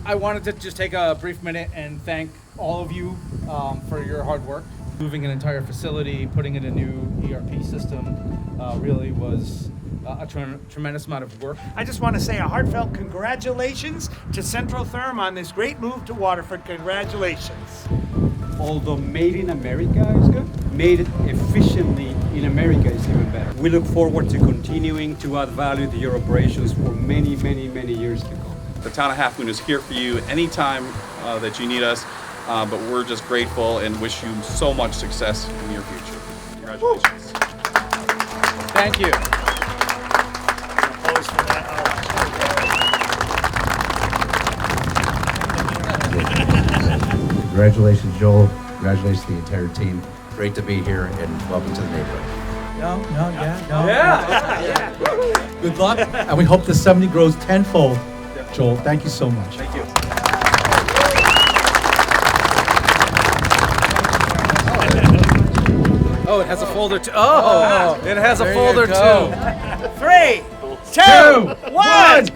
I wanted to just take a brief minute and thank all of you for your hard work. Moving an entire facility, putting in a new ERP system really was a tremendous amount of work. I just want to say a heartfelt congratulations to Centrotherm on this great move to Waterford. Congratulations. Although made in America is good, made efficiently in America is even better. We look forward to continuing to add value to your operations for many, many, many years to come. The town of Half Moon is here for you anytime that you need us, but we're just grateful and wish you so much success in your future. Congratulations. Thank you. Congratulations, Joel. Congratulations to the entire team. Great to be here, and welcome to the neighborhood. Yeah. Good luck, and we hope the 70 grows tenfold. Joel, thank you so much. Thank you. Oh, it has a folder too. Oh, it has a folder too. 3, 2, 1.